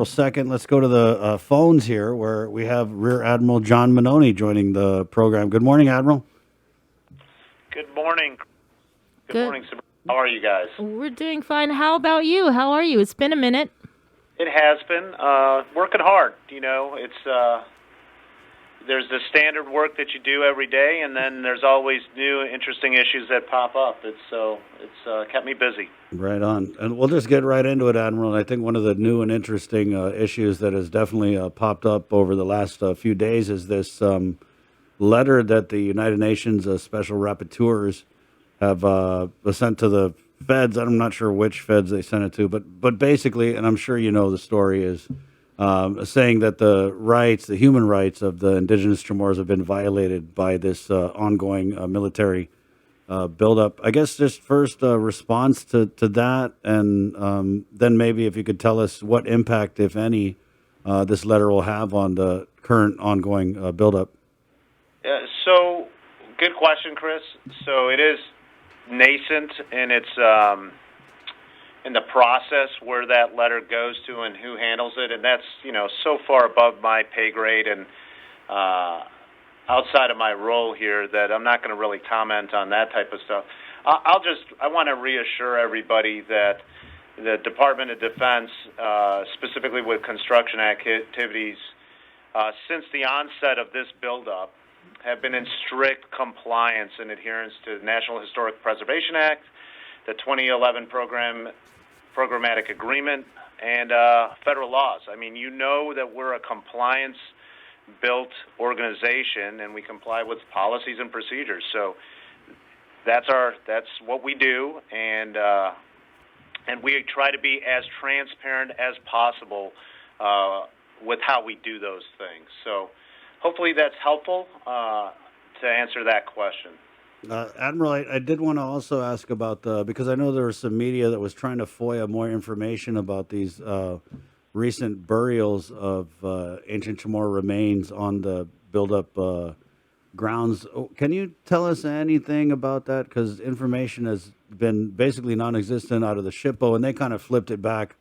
Second, let's go to the phones here where we have Rear Admiral John Menoni joining the program. Good morning, Admiral. Good morning. Good Good. morning, Sabrina. How are you guys? We're doing fine. How about you? How are you? It's been a minute. It has been working hard. There's the standard work that you do every day, and then there's always new, interesting issues that pop up. It's kept me busy. Right on. And we'll just get right into it, Admiral. And I think one of the new and interesting issues that has definitely popped up over the last few days is this letter that the United Nations special rapporteurs have sent to the feds. I'm not sure which feds they sent it to, but basically, and I'm sure you know the story, is saying that the human rights of the indigenous Chamorros have been violated by this ongoing military buildup. I guess just first response to that, and then maybe if you could tell us what impact, if any, this letter will have on the current ongoing buildup. So, good question, Chris. So it is nascent in its in the process where that letter goes to and who handles it, and that's so far above my pay grade and outside of my role here that I'm not going to really comment on that type of stuff. I want to reassure everybody that the Department of Defense, specifically with construction activities, since the onset of this buildup, have been in strict compliance and adherence to the National Historic Preservation Act, the 2011 Programmatic Agreement, and federal laws. I mean, you know that we're a compliance-built organization, and we comply with policies and procedures. So that's what we do, and we try to be as transparent as possible with how we do those things. So hopefully that's helpful to answer that question. Admiral, I did want to also ask about because I know there was some media that was trying to FOIA more information about these recent burials of ancient Chamorro remains on the buildup grounds. Can you tell us anything about that? Because information has been basically non-existent out of the SHPO, and they kind of flipped it back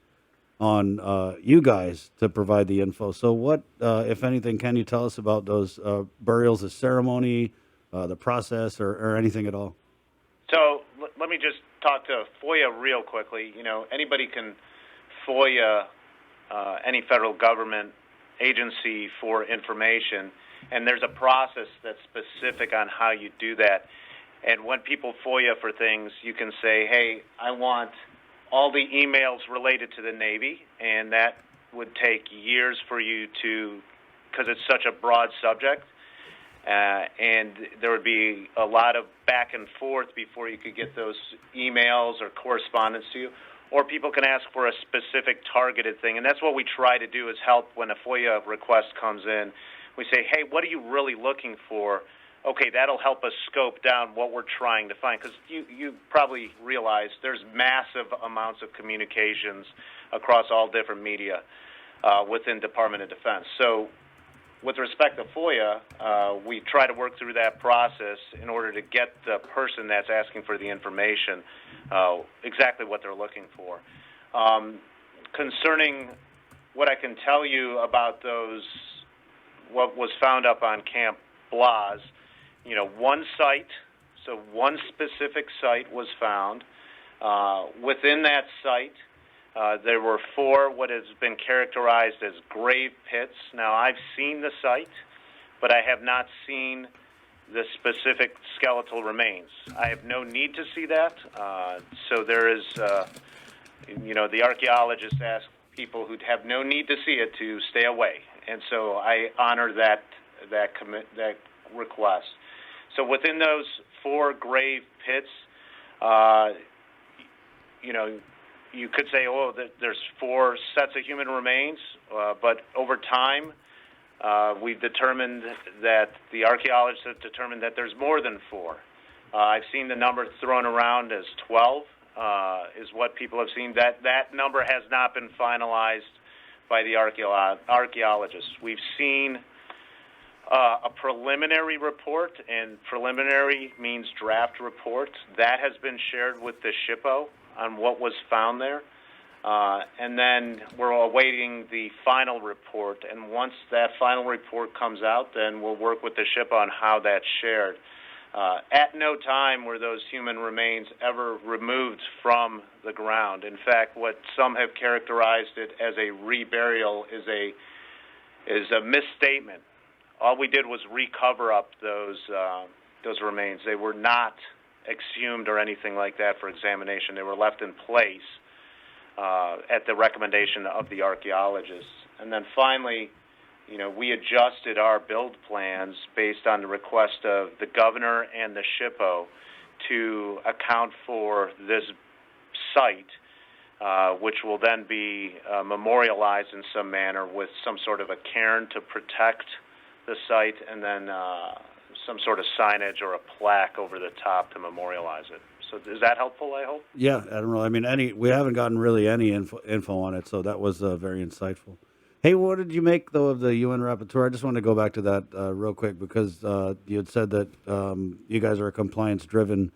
on you guys to provide the info. So what, if anything, can you tell us about those burials, the ceremony, the process, or anything at all? So let me just talk to FOIA real quickly. Anybody can FOIA any federal government agency for information, and there's a process that's specific on how you do that. And when people FOIA for things, you can say, hey, I want all the emails related to the Navy, and that would take years for you to, because it's such a broad subject, and there would be a lot of back and forth before you could get those emails or correspondence to you. Or people can ask for a specific targeted thing, and that's what we try to do is help when a FOIA request comes in. We say, hey, what are you really looking for? Okay, that'll help us scope down what we're trying to find, because you probably realize there's massive amounts of communications across all different media within Department of Defense. So with respect to FOIA, we try to work through that process in order to get the person that's asking for the information exactly what they're looking for. Concerning what I can tell you about those, what was found up on Camp Blas, one site, so one specific site was found. Within that site, there were 4 what has been characterized as grave pits. Now, I've seen the site, but I have not seen the specific skeletal remains. I have no need to see that. So there is, the archaeologists ask people who have no need to see it to stay away. And so I honor that request. So within those 4 grave pits, you could say, there's 4 sets of human remains, but over time, we've determined that the archaeologists have determined that there's more than 4. I've seen the number thrown around as 12, is what people have seen. That number has not been finalized by the archaeologists. We've seen a preliminary report, and preliminary means draft report. That has been shared with the SHPO on what was found there. And then we're awaiting the final report. And once that final report comes out, then we'll work with the ship on how that's shared. At no time were those human remains ever removed from the ground. In fact, what some have characterized it as a reburial is a misstatement. All we did was recover up those remains. They were not exhumed or anything like that for examination. They were left in place at the recommendation of the archaeologists. And then finally, we adjusted our build plans based on the request of the governor and the SHPO to account for this site, which will then be memorialized in some manner with some sort of a cairn to protect the site, and then some sort of signage or a plaque over the top to memorialize it. So is that helpful, I hope? Yeah, Admiral. I mean, we haven't gotten really any info on it, so that was very insightful. Hey, what did you make, though, of the UN rapporteur? I just want to go back to that real quick because you had said that you guys are a compliance-driven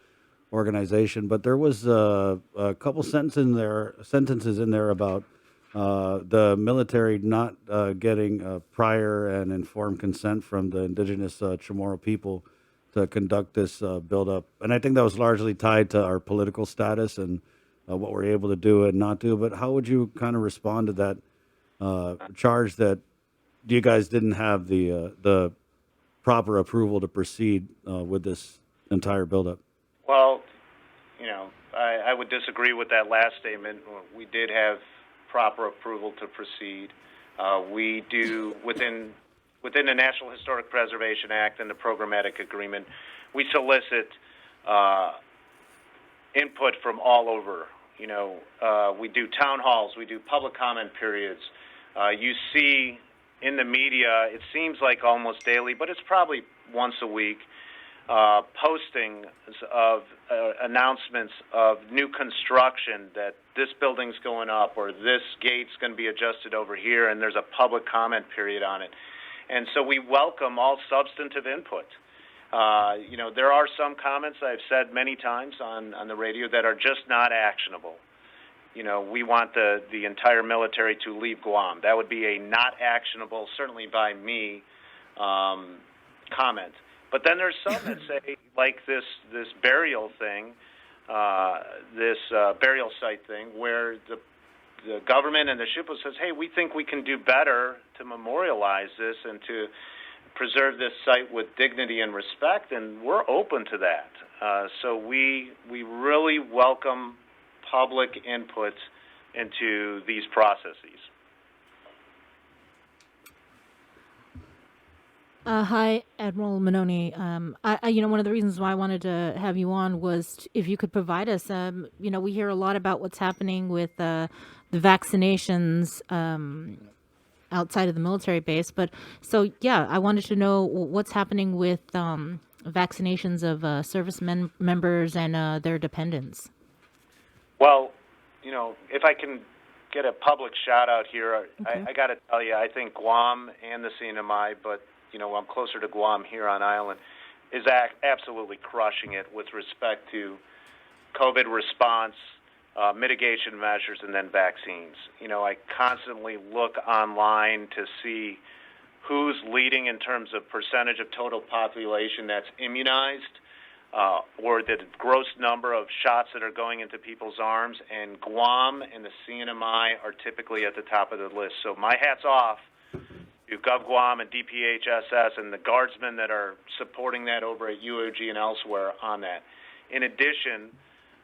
organization, but there was a couple sentences in there about the military not getting prior and informed consent from the indigenous Chamorro people to conduct this buildup. And I think that was largely tied to our political status and what we're able to do and not do. But how would you kind of respond to that charge that you guys didn't have the proper approval to proceed with this entire buildup? Well, I would disagree with that last statement. We did have proper approval to proceed. We do, within the National Historic Preservation Act and the Programmatic Agreement, we solicit input from all over. We do town halls, we do public comment periods. You see in the media, it seems like almost daily, but it's probably once a week, postings of announcements of new construction, that this building's going up or this gate's going to be adjusted over here, and there's a public comment period on it. And so we welcome all substantive input. There are some comments I've said many times on the radio that are just not actionable. We want the entire military to leave Guam. That would be a not actionable, certainly by me, comment. But then there's some that say, like this burial thing, this burial site thing, where the government and the SHPO says, hey, we think we can do better to memorialize this and to preserve this site with dignity and respect, and we're open to that. So we really welcome public input into these processes. Hi, Admiral Menoni. One of the reasons why I wanted to have you on was if you could provide us. We hear a lot about what's happening with the vaccinations outside of the military base, I wanted to know what's happening with vaccinations of service members and their dependents. Well, if I can get a public shout out here, okay. I got to tell you, I think Guam and the CNMI, but I'm closer to Guam here on island, is absolutely crushing it with respect to COVID response, mitigation measures, and then vaccines. I constantly look online to see who's leading in terms of percentage of total population that's immunized, or the gross number of shots that are going into people's arms, and Guam and the CNMI are typically at the top of the list. So my hat's off to GovGuam and DPHSS and the guardsmen that are supporting that over at UOG and elsewhere on that. In addition,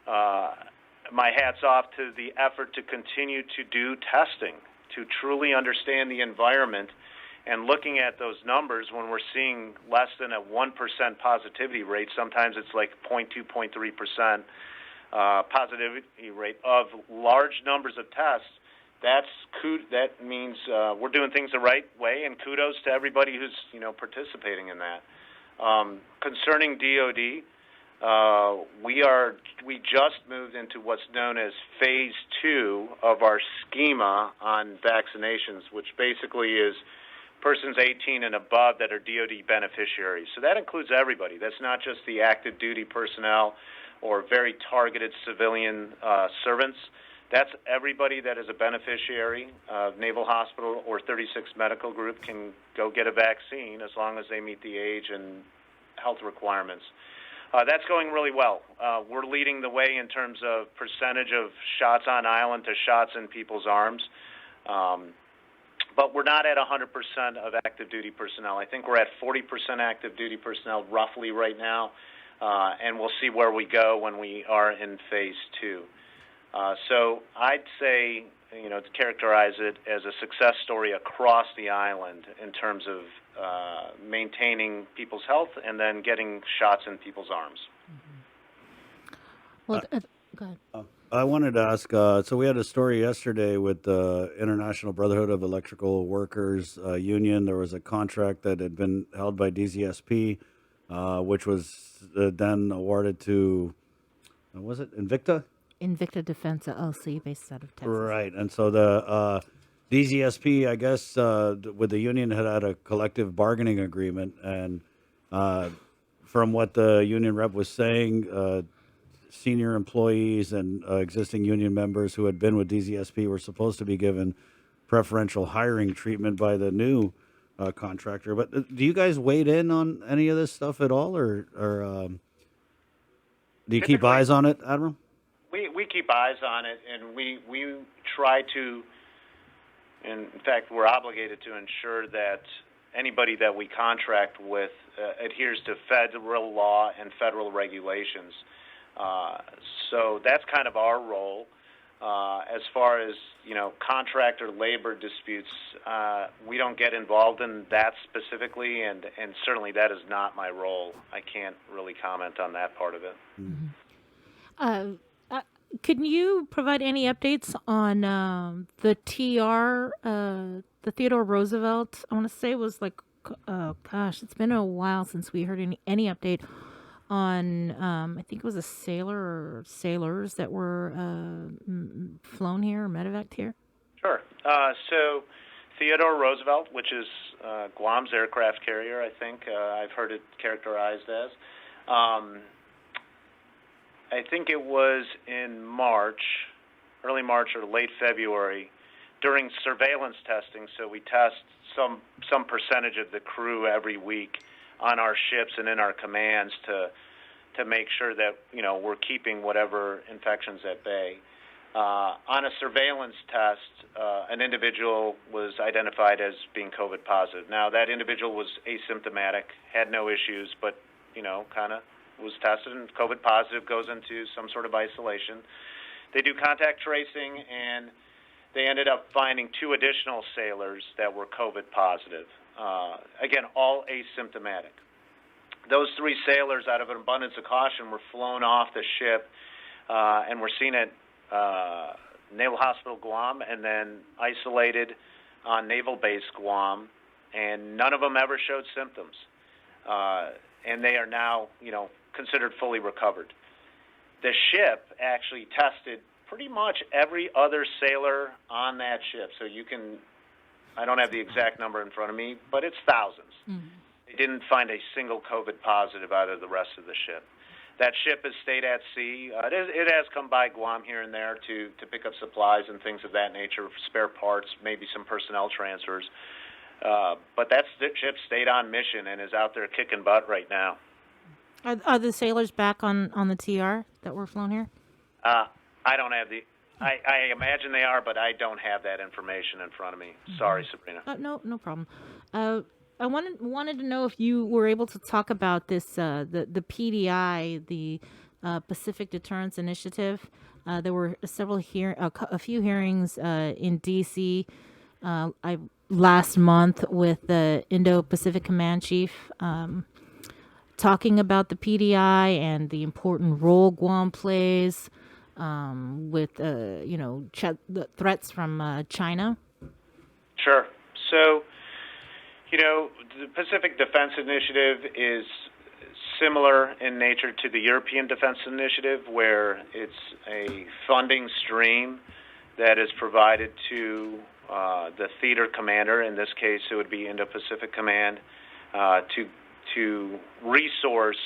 my hat's off to the effort to continue to do testing, to truly understand the environment, and looking at those numbers when we're seeing less than a 1% positivity rate, sometimes it's like 0.2, 0.3% positivity rate of large numbers of tests. That means we're doing things the right way, and kudos to everybody who's participating in that. Concerning DoD, we just moved into what's known as phase 2 of our schema on vaccinations, which basically is persons 18 and above that are DoD beneficiaries. So that includes everybody. That's not just the active duty personnel or very targeted civilian servants. That's everybody that is a beneficiary of Naval Hospital or 36 Medical Group can go get a vaccine as long as they meet the age and health requirements. That's going really well. We're leading the way in terms of percentage of shots on island to shots in people's arms. But we're not at 100% of active duty personnel. I think we're at 40% active duty personnel roughly right now, and we'll see where we go when we are in phase 2. So I'd say, to characterize it as a success story across the island in terms of maintaining people's health and then getting shots in people's arms. Well, go ahead. I wanted to ask, so we had a story yesterday with the International Brotherhood of Electrical Workers Union. There was a contract that had been held by DZSP, which was then awarded to, was it Invicta? Invicta Defense LLC, based out of Texas. Right, and so the DZSP, I guess, with the union had a collective bargaining agreement, and from what the union rep was saying, senior employees and existing union members who had been with DZSP were supposed to be given preferential hiring treatment by the new contractor. But do you guys wade in on any of this stuff at all, or do you keep eyes on it, Admiral? We keep eyes on it, and we try to, in fact, we're obligated to ensure that anybody that we contract with adheres to federal law and federal regulations. So that's kind of our role. As far as, contractor labor disputes, we don't get involved in that specifically, and certainly that is not my role. I can't really comment on that part of it. Mm-hmm. Can you provide any updates on the TR, the Theodore Roosevelt? I want to say it was like, it's been a while since we heard any update on, I think it was a sailor or sailors that were flown here or medevaced here. Sure. So Theodore Roosevelt, which is Guam's aircraft carrier, I think I've heard it characterized as. I think it was in March, early March or late February, during surveillance testing. So we test some percentage of the crew every week on our ships and in our commands to make sure that we're keeping whatever infections at bay. On a surveillance test, an individual was identified as being COVID positive. Now that individual was asymptomatic, had no issues, but kind of was tested and COVID positive, goes into some sort of isolation. They do contact tracing, and they ended up finding 2 additional sailors that were COVID positive. Again, all asymptomatic. Those 3 sailors, out of an abundance of caution, were flown off the ship and were seen at Naval Hospital Guam and then isolated on Naval Base Guam, and none of them ever showed symptoms. And they are now, considered fully recovered. The ship actually tested pretty much every other sailor on that ship. So I don't have the exact number in front of me, but it's thousands. Mm-hmm. They didn't find a single COVID positive out of the rest of the ship. That ship has stayed at sea. It has come by Guam here and there to pick up supplies and things of that nature, spare parts, maybe some personnel transfers. But that ship stayed on mission and is out there kicking butt right now. Are the sailors back on the TR that were flown here? I don't have I imagine they are, but I don't have that information in front of me. Mm-hmm. Sorry, Sabrina. No problem. I wanted to know if you were able to talk about this, the PDI, the Pacific Deterrence Initiative. There were a few hearings in D.C. Last month with the Indo-Pacific Command Chief, talking about the PDI and the important role Guam plays with the threats from China. Sure. So, the Pacific Defense Initiative is similar in nature to the European Defense Initiative, where it's a funding stream that is provided to the theater commander. In this case, it would be Indo-Pacific Command, to resource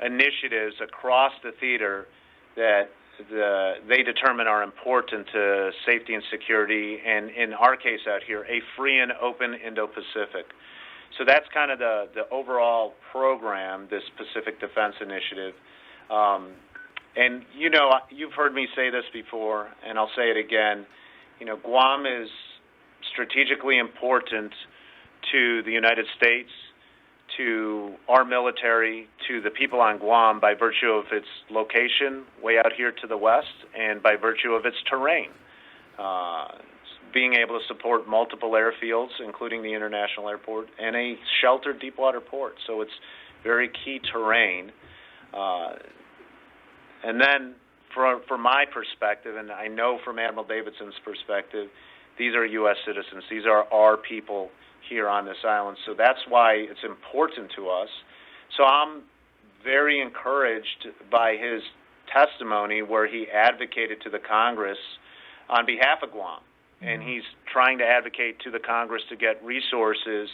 initiatives across the theater that they determine are important to safety and security, and in our case out here, a free and open Indo-Pacific. So that's kind of the overall program, this Pacific Defense Initiative. And, you've heard me say this before, and I'll say it again. Guam is strategically important to the United States, to our military, to the people on Guam by virtue of its location way out here to the west and by virtue of its terrain. Being able to support multiple airfields, including the international airport, and a sheltered deepwater port. So it's very key terrain. And then from my perspective, and I know from Admiral Davidson's perspective, these are U.S. citizens. These are our people here on this island. So that's why it's important to us. So I'm very encouraged by his testimony where he advocated to the Congress on behalf of Guam. And he's trying to advocate to the Congress to get resources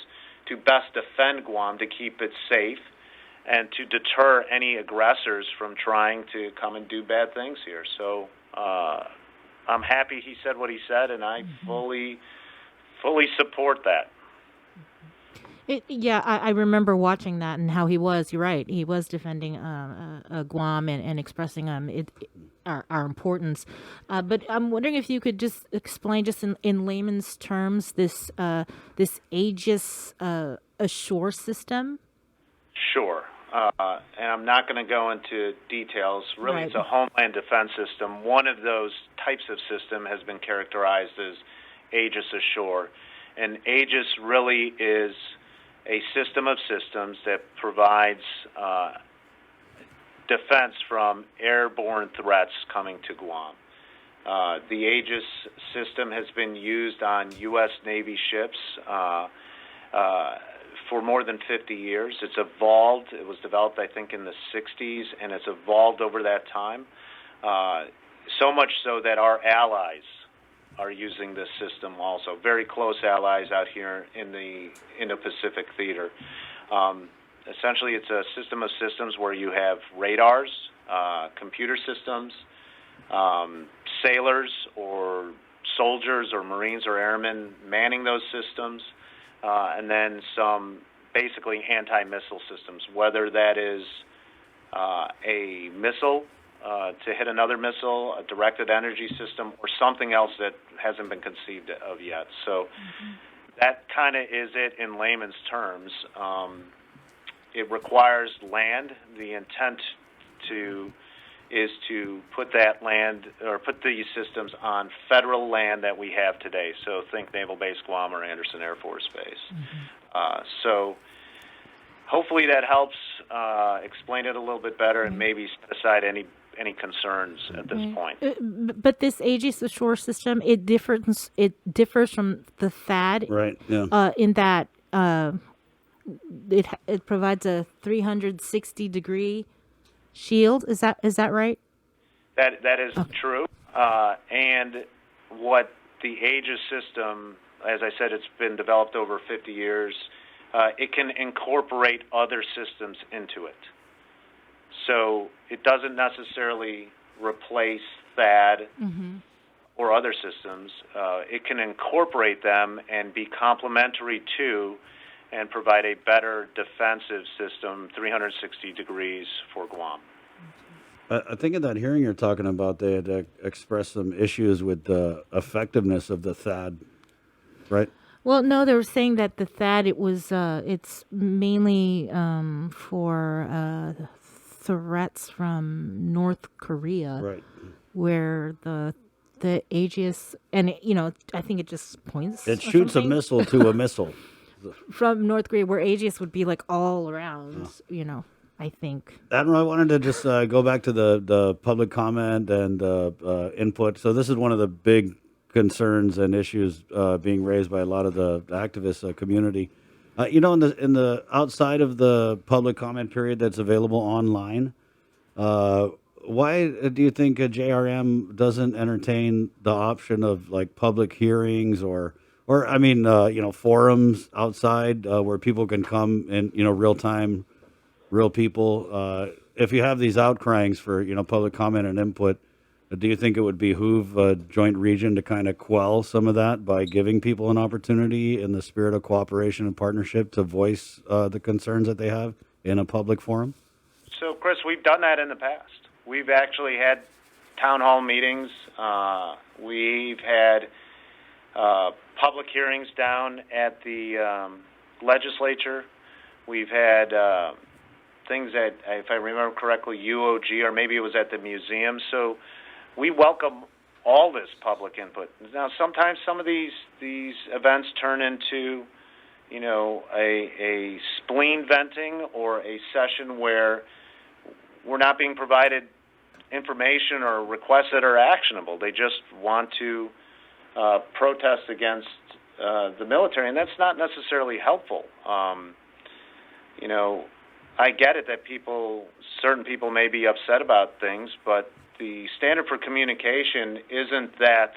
to best defend Guam, to keep it safe, and to deter any aggressors from trying to come and do bad things here. So I'm happy he said what he said, and I fully support that. I remember watching that and how you're right, he was defending Guam and expressing our importance. But I'm wondering if you could just explain, just in layman's terms, this Aegis ashore system. Sure. And I'm not going to go into details. Really, Right. It's a homeland defense system. One of those types of system has been characterized as Aegis ashore. And Aegis really is a system of systems that provides defense from airborne threats coming to Guam. The Aegis system has been used on U.S. Navy ships for more than 50 years. It's evolved. It was developed, I think, in the 60s, and it's evolved over that time, so much so that our allies are using this system also, very close allies out here in the Indo-Pacific theater. Essentially, it's a system of systems where you have radars, computer systems, sailors or soldiers or Marines or airmen manning those systems, and then some basically anti-missile systems, whether that is a missile to hit another missile, a directed energy system, or something else that hasn't been conceived of yet. So that kind of is it in layman's terms. It requires land. The intent is to put that land or put these systems on federal land that we have today. So think Naval Base Guam or Andersen Air Force Base. So hopefully that helps explain it a little bit better and maybe set aside any concerns at this point. But this Aegis ashore system, it differs from the THAAD, Right. Yeah. in that it provides a 360-degree shield. Is that right? That is true. And what the Aegis system, as I said, it's been developed over 50 years. It can incorporate other systems into it. So it doesn't necessarily replace THAAD or other systems. It can incorporate them and be complementary to and provide a better defensive system, 360 degrees for Guam. I think in that hearing you're talking about, they had expressed some issues with the effectiveness of the THAAD, right? Well, no, they were saying that the THAAD, it's mainly for threats from North Korea, Right. where the Aegis, and I think it just points. It or shoots something a missile to a missile. from North Korea, where Aegis would be like all around. I think. Admiral, I wanted to just go back to the public comment and input. So this is one of the big concerns and issues being raised by a lot of the activist community. In the outside of the public comment period that's available online, why do you think a JRM doesn't entertain the option of like public hearings or forums outside where people can come in real time, real people? If you have these outcryings for public comment and input, Do you think it would behoove Joint Region to kind of quell some of that by giving people an opportunity in the spirit of cooperation and partnership to voice the concerns that they have in a public forum? So, Chris, we've done that in the past. We've actually had town hall meetings. We've had public hearings down at the legislature. We've had things at, if I remember correctly, UOG, or maybe it was at the museum. So we welcome all this public input. Now, sometimes some of these events turn into, you know, a spleen venting or a session where we're not being provided information or requests that are actionable. They just want to protest against the military, and that's not necessarily helpful. You know, I get it that certain people may be upset about things, but the standard for communication isn't that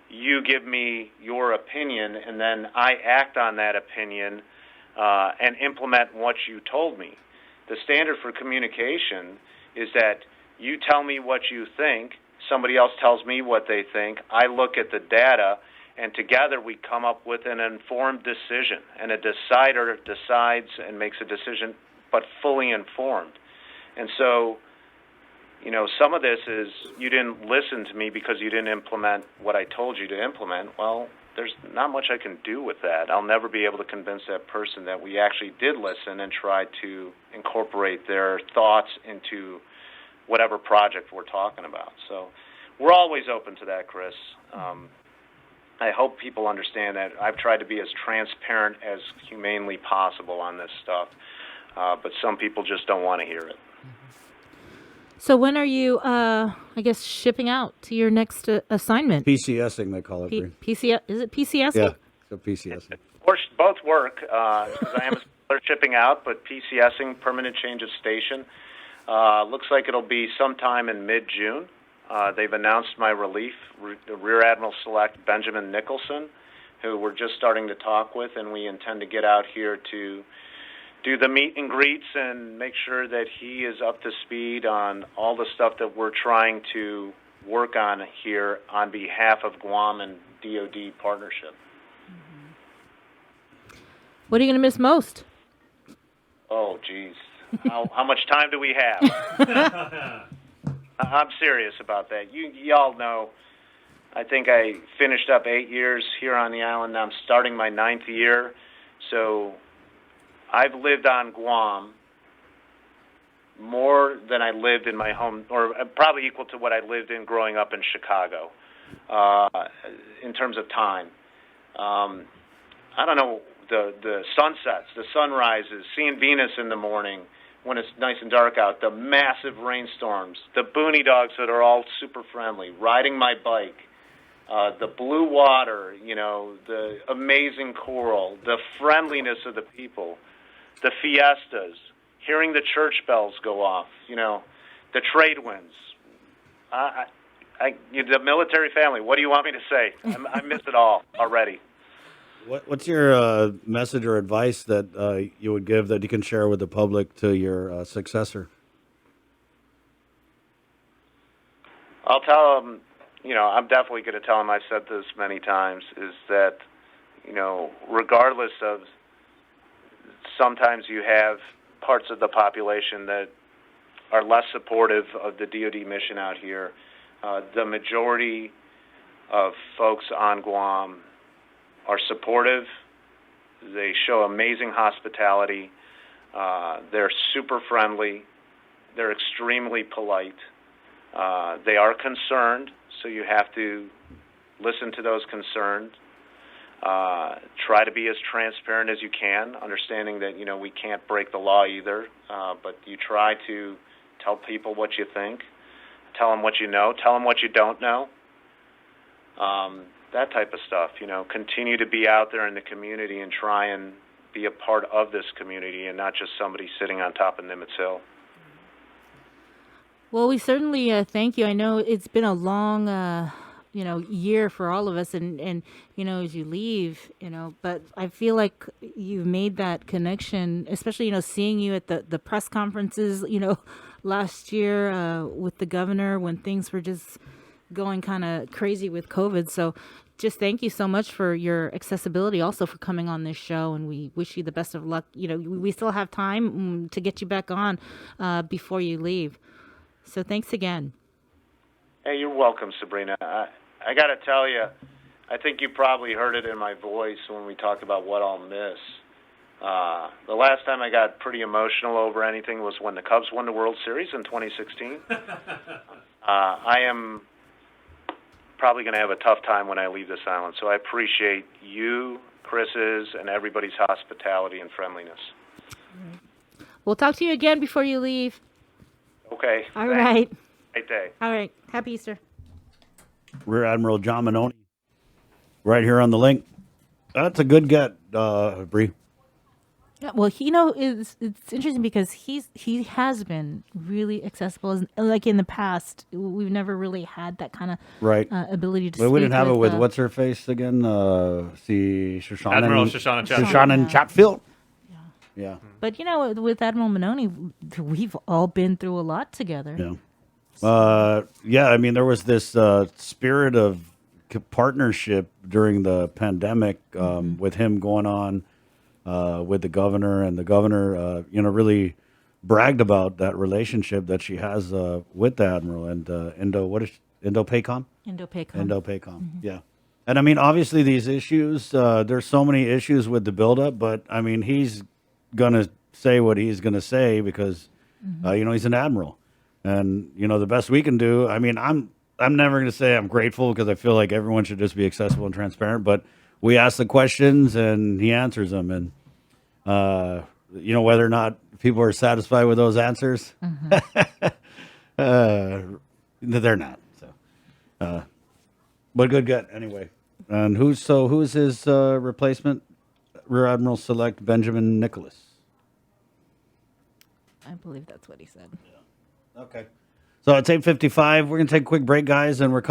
you give me your opinion and then I act on that opinion and implement what you told me. The standard for communication is that you tell me what you think, somebody else tells me what they think, I look at the data, and together we come up with an informed decision. And a decider decides and makes a decision, but fully informed. And so, you know, some of this is you didn't listen to me because you didn't implement what I told you to implement. Well, there's not much I can do with that. I'll never be able to convince that person that we actually did listen and try to incorporate their thoughts into whatever project we're talking about. So we're always open to that, Chris. I hope people understand that I've tried to be as transparent as humanely possible on this stuff, but some people just don't want to hear it. So when are you, I guess, shipping out to your next assignment? PCSing, they call it. PCS? Is it PCSing? Yeah, so PCSing. Both work, because I am shipping out, but PCSing, permanent change of station, looks like it'll be sometime in mid-June. They've announced my relief, Rear Admiral Select Benjamin Nicholson, who we're just starting to talk with, and we intend to get out here to do the meet and greets and make sure that he is up to speed on all the stuff that we're trying to work on here on behalf of Guam and DoD partnership. What are you going to miss most? Oh, geez. How much time do we have? I'm serious about that. Y'all know, I think I finished up 8 years here on the island. Now I'm starting my 9th year. So I've lived on Guam more than I lived in my home, or probably equal to what I lived in growing up in Chicago in terms of time. I don't know, the sunsets, the sunrises, seeing Venus in the morning when it's nice and dark out, the massive rainstorms, the booney dogs that are all super friendly, riding my bike, the blue water, you know, the amazing coral, the friendliness of the people, the fiestas, hearing the church bells go off, you know, the trade winds. The military family, what do you want me to say? I miss it all already. What's your message or advice that you would give that you can share with the public to your successor? I'll tell them, you know, I'm definitely going to tell them, I've said this many times, is that, you know, regardless of, sometimes you have parts of the population that are less supportive of the DoD mission out here. The majority of folks on Guam are supportive. They show amazing hospitality. They're super friendly. They're extremely polite. They are concerned, so you have to listen to those concerns. Try to be as transparent as you can, understanding that, you know, we can't break the law either, but you try to tell people what you think, tell them what you know, tell them what you don't know. That type of stuff, you know, continue to be out there in the community and try and be a part of this community and not just somebody sitting on top of Nimitz Hill. Well, we certainly thank you. I know it's been a long, you know, year for all of us, and you know, as you leave, you know, but I feel like you've made that connection, especially, you know, seeing you at the press conferences, you know, last year with the governor when things were just going kind of crazy with COVID. So just thank you so much for your accessibility, also for coming on this show, and we wish you the best of luck. You know, we still have time to get you back on before you leave. So thanks again. Hey, you're welcome, Sabrina. I got to tell you, I think you probably heard it in my voice when we talked about what I'll miss. The last time I got pretty emotional over anything was when the Cubs won the World Series in 2016. I am probably going to have a tough time when I leave this island, so I appreciate you, Chris's, and everybody's hospitality and friendliness. We'll talk to you again before you leave. Okay. All thanks. right. Great day. All right. Happy Easter. Rear Admiral John Menoni, right here on the link. That's a good get, Bree. Yeah, well, it's interesting because he has been really accessible. Like in the past, we've never really had that kind of Right. ability to. But we speak didn't have it with with what's her face again? Shoshana. Admiral Shoshana Chatfield. Shoshana Chatfield. Yeah. But with Admiral Menoni, we've all been through a lot together. Yeah. I mean, there was this spirit of partnership during the pandemic with him going on with the governor, and the governor, really bragged about that relationship that she has with the admiral and Indo-PACOM? Indo-PACOM. Yeah. And I mean, obviously these issues, there's so many issues with the buildup, but I mean, he's going to say what he's going to say because, he's an admiral. And, the best we can do, I mean, I'm never going to say I'm grateful because I feel like everyone should just be accessible and transparent, but we ask the questions and he answers them. And, whether or not people are satisfied with those answers, they're not. So, but good gut anyway. And who's his replacement? Rear Admiral Select Benjamin Nicholas. I believe that's what he said. Okay. So it's 8:55. We're going to take a quick break, guys, and we're coming.